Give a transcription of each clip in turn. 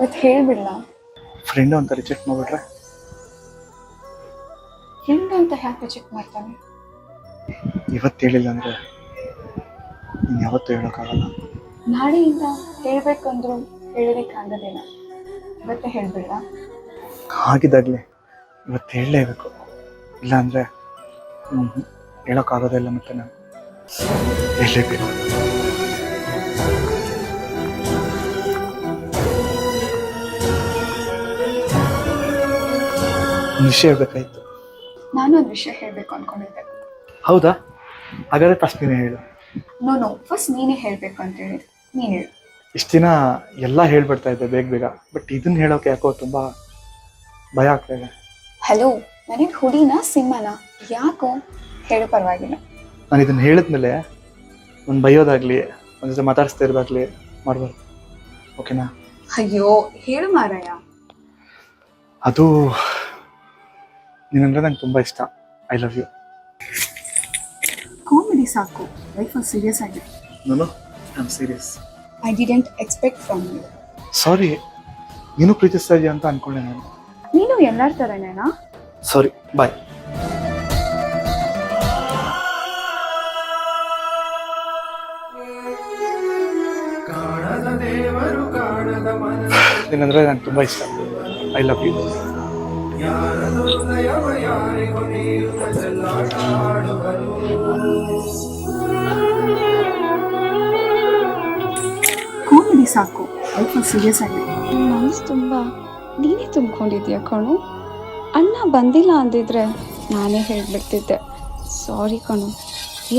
ಇವತ್ತು ಹೇಳ್ಬಿಡ್ಲ. ಫ್ರೆಂಡು ಅಂತ ರಿಜೆಕ್ಟ್ ಮಾಡಿಬಿಟ್ರೆ? ಫ್ರೆಂಡ್ ಅಂತ ಯಾಕೆ ರಿಜೆಕ್ಟ್ ಮಾಡ್ತಾನೆ? ಇವತ್ತು ಹೇಳಿಲ್ಲ ಅಂದರೆ ಇನ್ನು ಯಾವತ್ತೂ ಹೇಳೋಕ್ಕಾಗಲ್ಲ. ನಾಳೆಯಿಂದ ಹೇಳ್ಬೇಕಂದ್ರು ಹೇಳೋದಕ್ಕಾಗೋದಿಲ್ಲ. ಇವತ್ತೇ ಹೇಳ್ಬಿಡ್ಲ. ಆಗಿದ್ದಾಗಲೇ ಇವತ್ತು ಹೇಳಲೇಬೇಕು, ಇಲ್ಲಾಂದರೆ ಹೇಳೋಕ್ಕಾಗೋದಿಲ್ಲ. ಮತ್ತೆ ನಾನು ಹೇಳಲೇಬೇಕು. ಒಂದು ವಿಷಯ ಹೇಳ್ಬೇಕಾಯ್ತು. ನಾನು ಒಂದು ವಿಷಯ ಹೇಳಬೇಕು ಅಂದ್ಕೊಂಡಿದ್ದೆ. ಹೌದಾ? ಹಾಗಾದರೆ ಫಸ್ಟ್ ನೀನೇ ಹೇಳು. ನೋ ಫಸ್ಟ್ ನೀನೇ ಹೇಳಬೇಕು ಅಂತ ಹೇಳಿದೆ. ನೀನು ಹೇಳು. ಇಷ್ಟು ದಿನ ಎಲ್ಲ ಹೇಳ್ಬಿಡ್ತಾ ಇದ್ದೆ ಬೇಗ ಬೇಗ, ಬಟ್ ಇದನ್ನು ಹೇಳೋಕೆ ಯಾಕೋ ತುಂಬ ಭಯ ಆಗ್ತಾ ಇದೆ. ಹಲೋ, ನನಗೆ ಹುಡಿನ ಸಿಂಹನ? ಯಾಕೋ ಹೇಳು, ಪರವಾಗಿಲ್ಲ. ನಾನು ಇದನ್ನು ಹೇಳಿದ್ಮೇಲೆ ಒಂದು ಬೈಯೋದಾಗಲಿ ಒಂದು ಜೊತೆ ಮಾತಾಡಿಸ್ತಾ ಇರೋದಾಗಲಿ ಮಾಡಬಾರ್ದು, ಓಕೆನಾ? ಅಯ್ಯೋ ಹೇಳು ಮಾರಾಯ. ಅದು ನೀನಂದರೆ ನಂಗೆ ತುಂಬ ಇಷ್ಟ. I love you. ಕಾಮಿಡಿ ಸಾಕು, ಲೈಫಲ್ಲಿ ಸೀರಿಯಸ್ ಆಗಿದೆ. ನಾನು I am serious. I didn't expect from you. Sorry, ನೀನು ಪ್ರೀತಿಸ್ತಾ ಇದೆಯಾ ಅಂತ ಅಂದ್ಕೊಂಡೆ ನಾನು. ನೀನು ಎಲ್ಲರ ಥರನೇನಾ? ಸಾರಿ, ಬಾಯ್. ನೀನಂದರೆ ನಂಗೆ ತುಂಬ ಇಷ್ಟ. I love you. ಕಾಮಿಡಿ ಸಾಕು, ಲೈಫಲ್ಲಿ ಸೀರಿಯಸ್ ಆಗಿದೆ. ಮನಸ್ಸು ತುಂಬ ನೀನೇ ತುಂಬಿಕೊಂಡಿದ್ಯಾ ಕಣು. ಅಣ್ಣ ಬಂದಿಲ್ಲ ಅಂದಿದ್ರೆ ನಾನೇ ಹೇಳ್ಬಿಡ್ತಿದ್ದೆ. ಸಾರಿ ಕಣು.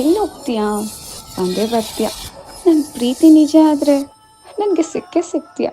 ಎಲ್ಲಿ ಹೋಗ್ತೀಯಾ? ಬಂದೇ ಬರ್ತೀಯ. ನನ್ನ ಪ್ರೀತಿ ನಿಜ ಆದರೆ ನನಗೆ ಸಿಕ್ಕೇ ಸಿಗ್ತೀಯ.